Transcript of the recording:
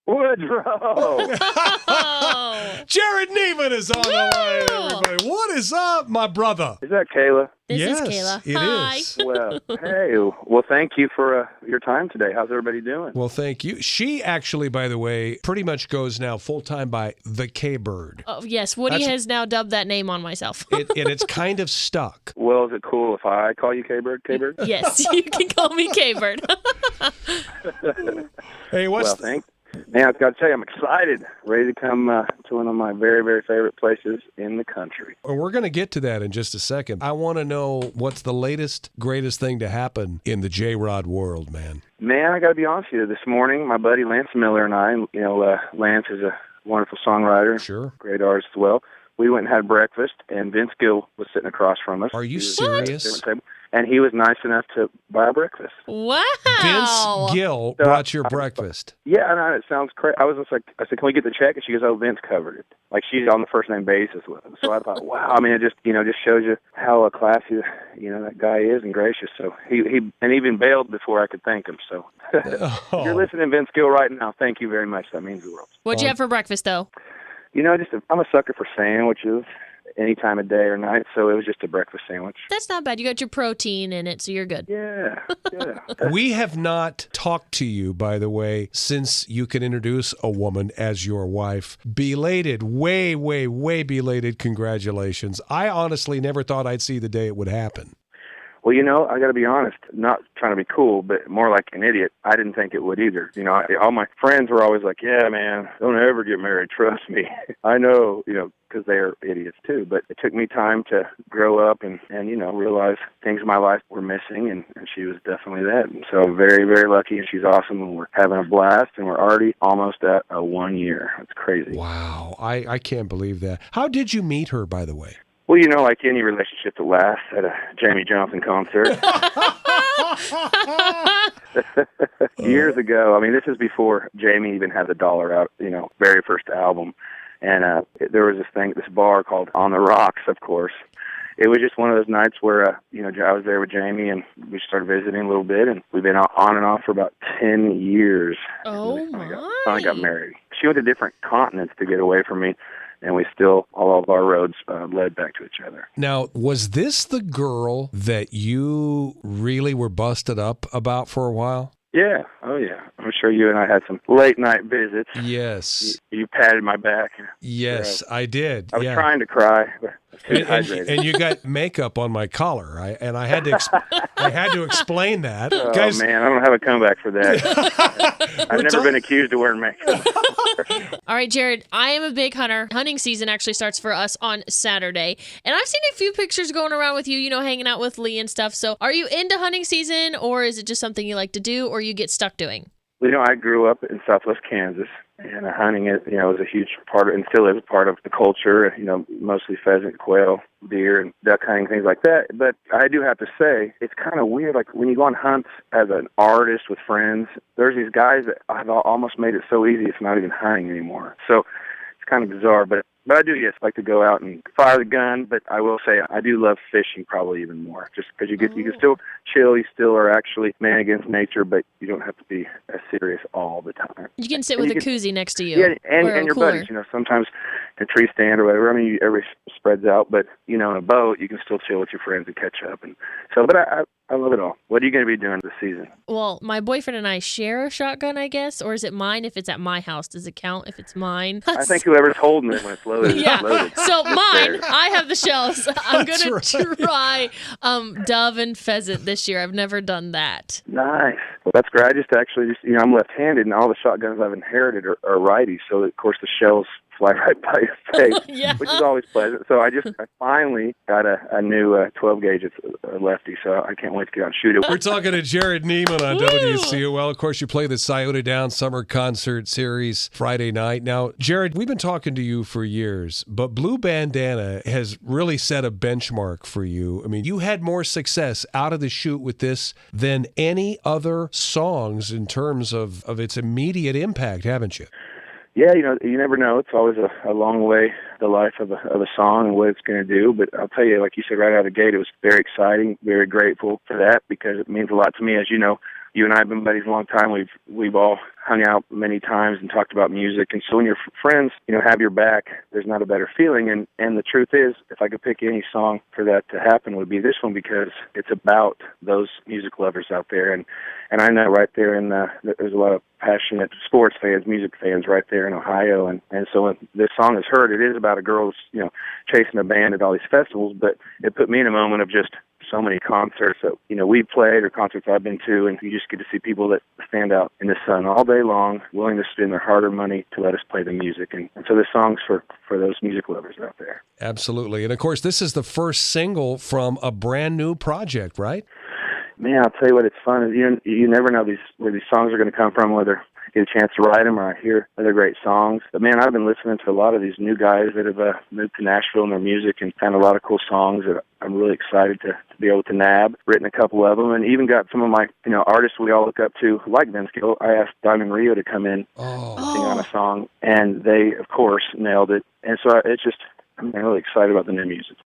Woodrow! Jerrod Niemann is on the line, everybody. What is up, my brother? Is that Kayla? This yes, is Kayla. It Hi. is. Well, hey. Well, thank you for your time today. How's everybody doing? Well, thank you. She actually, by the way, pretty much goes now full-time by the K-Bird. Oh, yes, Woody has now dubbed that name on myself. And it's kind of stuck. Well, is it cool if I call you K-Bird? K-Bird? Yes, you can call me K-Bird. Hey, Well, thanks. Man, I've got to tell you, I'm excited. Ready to come to one of my very, very favorite places in the country. And we're going to get to that in just a second. I want to know what's the latest, greatest thing to happen in the J-Rod world, man. Man, I got to be honest with you. This morning, my buddy Lance Miller and I, Lance is a wonderful songwriter. Sure. Great artist as well. We went and had breakfast, and Vince Gill was sitting across from us. Are you He was at a serious? different table, and he was nice enough to buy our breakfast. Wow. Vince Gill brought your breakfast. Yeah, and it sounds crazy. I was just like, I said, can we get the check? And she goes, oh, Vince covered it. Like she's on the first name basis with him. So I thought, wow. I mean, it just shows you how classy, that guy is and gracious. So he even bailed before I could thank him. So if you're listening, Vince Gill, right now, thank you very much. That means the world. What'd you have for breakfast, though? I'm a sucker for sandwiches any time of day or night, so it was just a breakfast sandwich. That's not bad. You got your protein in it, so you're good. Yeah. We have not talked to you, by the way, since you can introduce a woman as your wife. Belated, way, way, way belated congratulations. I honestly never thought I'd see the day it would happen. Well, I got to be honest, not trying to be cool, but more like an idiot. I didn't think it would either. All my friends were always like, yeah, man, don't ever get married. Trust me. I know, because they are idiots too. But it took me time to grow up and realize things in my life were missing, and she was definitely that. And so I'm very, very lucky, and she's awesome, and we're having a blast, and we're already almost at 1 year. It's crazy. Wow. I can't believe that. How did you meet her, by the way? Well, like any relationship that lasts, at a Jamie Johnson concert. Years ago, this is before Jamie even had the Dollar out, very first album. And there was this bar called On the Rocks, of course. It was just one of those nights where, I was there with Jamie, and we started visiting a little bit, and we've been on and off for about 10 years. Oh, my. Finally got married. She went to different continents to get away from me. And we still, all of our roads led back to each other. Now, was this the girl that you really were busted up about for a while? Yeah. Oh, yeah. I'm sure you and I had some late night visits. Yes. You patted my back. Yes, I did. I was trying to cry, but and you got makeup on my collar, and I had to explain that. Oh, Guys, man, I don't have a comeback for that. I've never been accused of wearing makeup. All right, Jerrod, I am a big hunter. Hunting season actually starts for us on Saturday. And I've seen a few pictures going around with you, hanging out with Lee and stuff. So are you into hunting season, or is it just something you like to do, or you get stuck doing? Well, I grew up in southwest Kansas, and hunting is a huge part of, and still is a part of the culture, mostly pheasant, quail, deer, and duck hunting, things like that. But I do have to say, it's kind of weird, like when you go on hunts as an artist with friends, there's these guys that have almost made it so easy it's not even hunting anymore. So it's kind of bizarre, but I do, yes, like to go out and fire the gun, but I will say I do love fishing probably even more, just because you can still chill, you still are actually man against nature, but you don't have to be as serious all the time. You can sit with a koozie next to you. Yeah, and your buddies, sometimes in a tree stand or whatever, everybody spreads out, but, in a boat, you can still chill with your friends and catch up. And so, but I love it all. What are you going to be doing this season? Well, my boyfriend and I share a shotgun, I guess, or is it mine if it's at my house? Does it count if it's mine? I think whoever's holding it when it's loaded is loaded. So mine, I have the shells. I'm going to try dove and pheasant this year. I've never done that. Nice. Well, that's great. I'm left-handed, and all the shotguns I've inherited are righty, so of course the shells fly right by your face, which is always pleasant. So I finally got a new 12-gauge. It's a lefty, so I can't wait to get out and shoot it. We're talking to Jerrod Niemann on WCOL. Of course, you play the Scioto Down Summer Concert Series Friday night. Now, Jerrod, we've been talking to you for years, but Blue Bandana has really set a benchmark for you. You had more success out of the chute with this than any other songs in terms of its immediate impact, haven't you? Yeah, you never know. It's always a long way, the life of a song and what it's going to do. But I'll tell you, like you said right out of the gate, it was very exciting, very grateful for that because it means a lot to me. As you know, you and I have been buddies a long time. We've all hung out many times and talked about music. And so when your friends, have your back, there's not a better feeling. And the truth is, if I could pick any song for that to happen, it would be this one, because it's about those music lovers out there. And I know right there there's a lot of passionate sports fans, music fans right there in Ohio. And so when this song is heard, it is about a girl who's, chasing a band at all these festivals, but it put me in a moment of just so many concerts that, we've played or concerts I've been to, and you just get to see people that stand out in the sun all day long, willing to spend their hard-earned money to let us play the music. And so this song's for those music lovers out there. Absolutely. And of course, this is the first single from a brand new project, right? Man, I'll tell you what, it's fun. You never know where these songs are going to come from, whether I get a chance to write them or I hear other great songs. But man, I've been listening to a lot of these new guys that have moved to Nashville and their music, and found a lot of cool songs that I'm really excited to be able to nab. Written a couple of them, and even got some of my artists we all look up to, like Vince Gill. I asked Diamond Rio to come in and sing on a song, and they, of course, nailed it. And so I'm really excited about the new music.